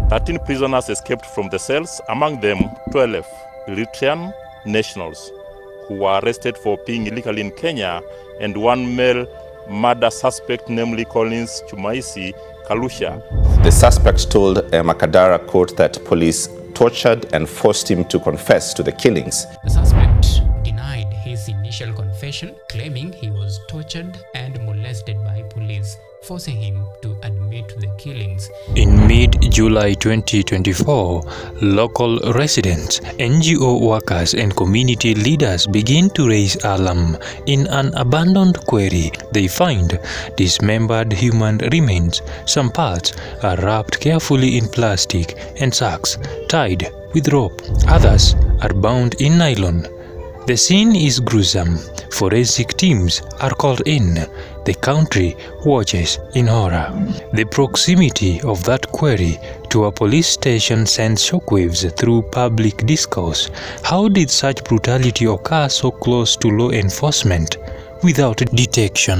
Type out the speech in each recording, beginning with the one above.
13 prisoners escaped from the cells, among them 12 Eritrean nationals who were arrested for being illegally in Kenya, and one male murder suspect, namely Collins Jumaisi Kalusha. The suspect told a Makadara court that police tortured and forced him to confess to the killings. The suspect denied his initial confession, claiming he was tortured and molested by police, forcing him to admit to the killings. In mid-July 2024, local residents, NGO workers and community leaders begin to raise alarm. In an abandoned quarry, they find dismembered human remains. Some parts are wrapped carefully in plastic and sacks, tied with rope. Others are bound in nylon. The scene is gruesome. Forensic teams are called in. The country watches in horror. The proximity of that quarry to a police station sends shockwaves through public discourse. How did such brutality occur so close to law enforcement without detection?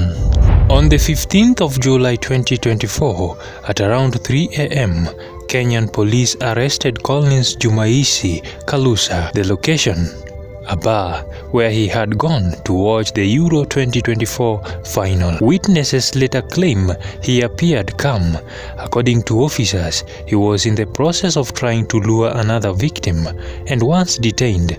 On the 15th of July 2024, at around 3 a.m., Kenyan police arrested Collins Jumaisi Kalusha. The location: a bar where he had gone to watch the Euro 2024 final. Witnesses later claim he appeared calm. According to officers, he was in the process of trying to lure another victim, and once detained,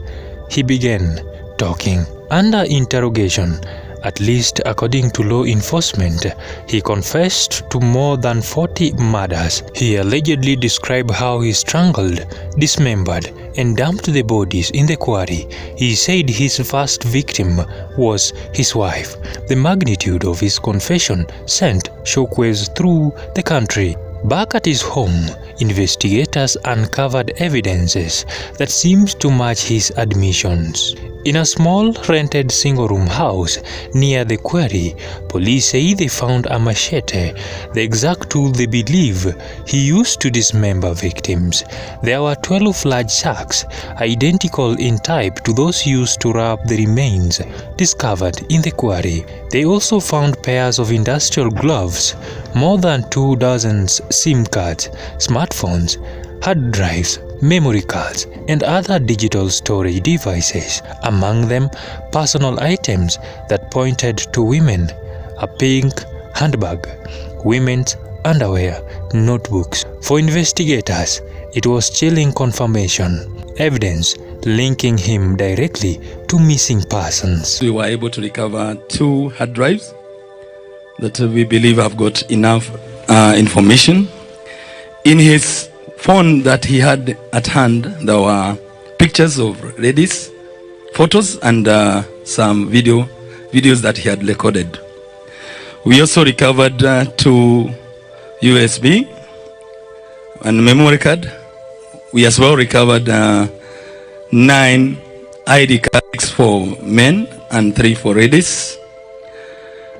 he began talking. Under interrogation, at least according to law enforcement, he confessed to more than 40 murders. He allegedly described how he strangled, dismembered, and dumped the bodies in the quarry. He said his first victim was his wife. The magnitude of his confession sent shockwaves through the country. Back at his home, investigators uncovered evidences that seemed to match his admissions. In a small rented single-room house near the quarry, police say they found a machete, the exact tool they believe he used to dismember victims. There were 12 large sacks, identical in type to those used to wrap the remains, discovered in the quarry. They also found pairs of industrial gloves, more than 2 dozen SIM cards, smartphones, hard drives, memory cards, and other digital storage devices. Among them, personal items that pointed to women, a pink handbag, women's underwear, notebooks. For investigators, it was chilling confirmation, evidence linking him directly to missing persons. We were able to recover 2 hard drives that we believe have got enough information. In his phone that he had at hand, there were pictures of ladies, photos, and some videos that he had recorded. We also recovered 2 USB and memory card. We as well recovered 9 ID cards for men and 3 for ladies.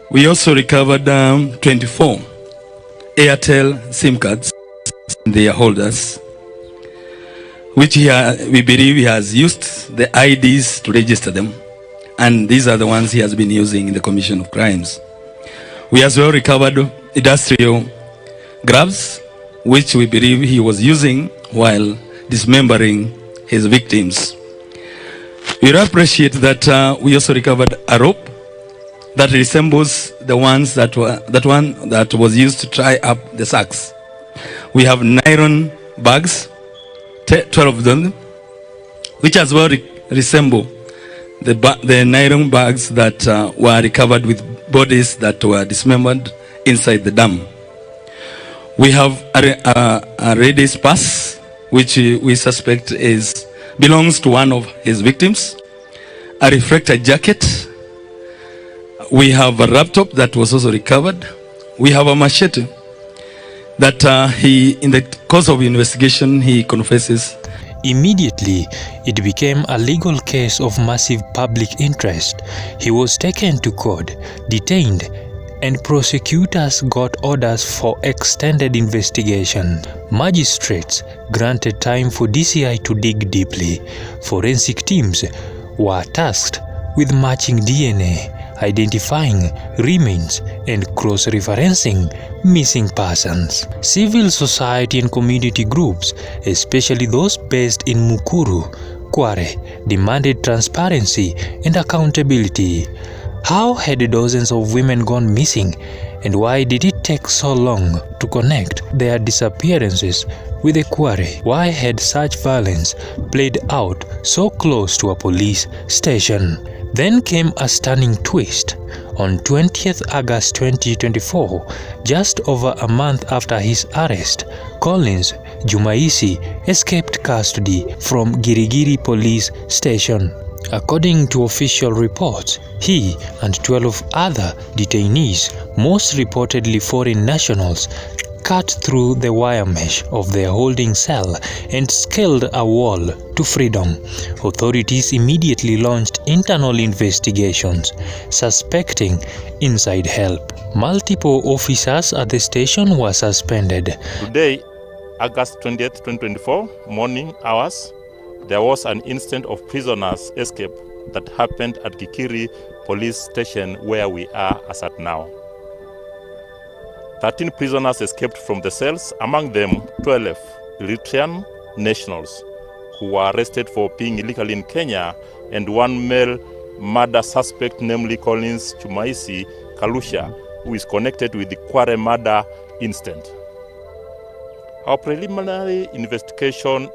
We also recovered 24 Airtel SIM cards, their holders, which we believe he has used the IDs to register them, and these are the ones he has been using in the commission of crimes. We as well recovered industrial gloves, which we believe he was using while dismembering his victims. We appreciate that we also recovered a rope that resembles the ones that was used to tie up the sacks. We have nylon bags, 12 of them, which as well resemble the nylon bags that were recovered with bodies that were dismembered inside the dam. We have a lady's purse, which we suspect belongs to one of his victims, a reflector jacket. We have a laptop that was also recovered. We have a machete that in the course of investigation, he confesses. Immediately, it became a legal case of massive public interest. He was taken to court, detained, and prosecutors got orders for extended investigation. Magistrates granted time for DCI to dig deeply. Forensic teams were tasked with matching DNA, identifying remains and cross-referencing missing persons. Civil society and community groups, especially those based in Mukuru, Kware, demanded transparency and accountability. How had dozens of women gone missing, and why did it take so long to connect their disappearances with the Kware? Why had such violence played out so close to a police station? Then came a stunning twist. On 20th August 2024, just over a month after his arrest, Collins Jumaisi escaped custody from Girigiri police station. According to official reports, he and 12 other detainees, most reportedly foreign nationals, cut through the wire mesh of their holding cell and scaled a wall to freedom. Authorities immediately launched internal investigations, suspecting inside help. Multiple officers at the station were suspended. Today, August 20th, 2024, morning hours, there was an incident of prisoners' escape that happened at Kikiri police station where we are as at now. 13 prisoners escaped from the cells, among them 12 Eritrean nationals who were arrested for being illegally in Kenya, and one male murder suspect, namely Collins Jumaisi Kalusha, who is connected with the Kware murder incident. Our preliminary investigation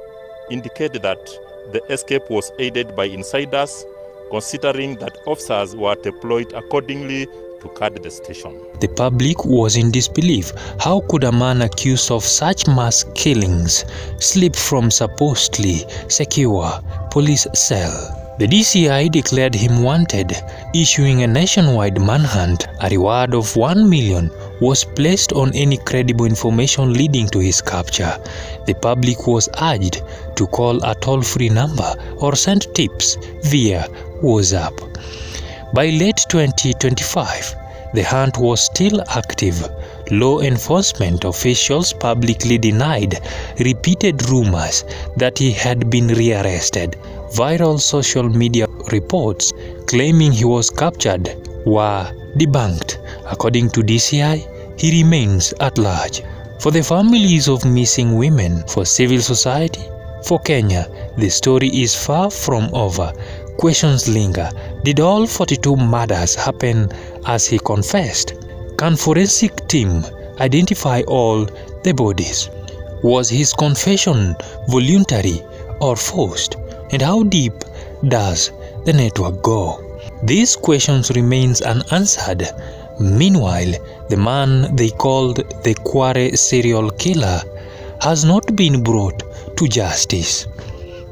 indicated that the escape was aided by insiders, considering that officers were deployed accordingly to guard the station. The public was in disbelief. How could a man accused of such mass killings slip from supposedly secure police cell? The DCI declared him wanted, issuing a nationwide manhunt. A reward of 1 million was placed on any credible information leading to his capture. The public was urged to call a toll-free number or send tips via WhatsApp. By late 2025, the hunt was still active. Law enforcement officials publicly denied repeated rumors that he had been rearrested. Viral social media reports claiming he was captured were debunked. According to DCI, he remains at large. For the families of missing women, for civil society, for Kenya, the story is far from over. Questions linger. Did all 42 murders happen as he confessed? Can forensic team identify all the bodies? Was his confession voluntary or forced? And how deep does the network go? These questions remains unanswered. Meanwhile, the man they called the Kware serial killer has not been brought to justice.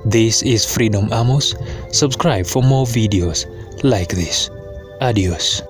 This is Freedom Amos. Subscribe for more videos like this. Adios.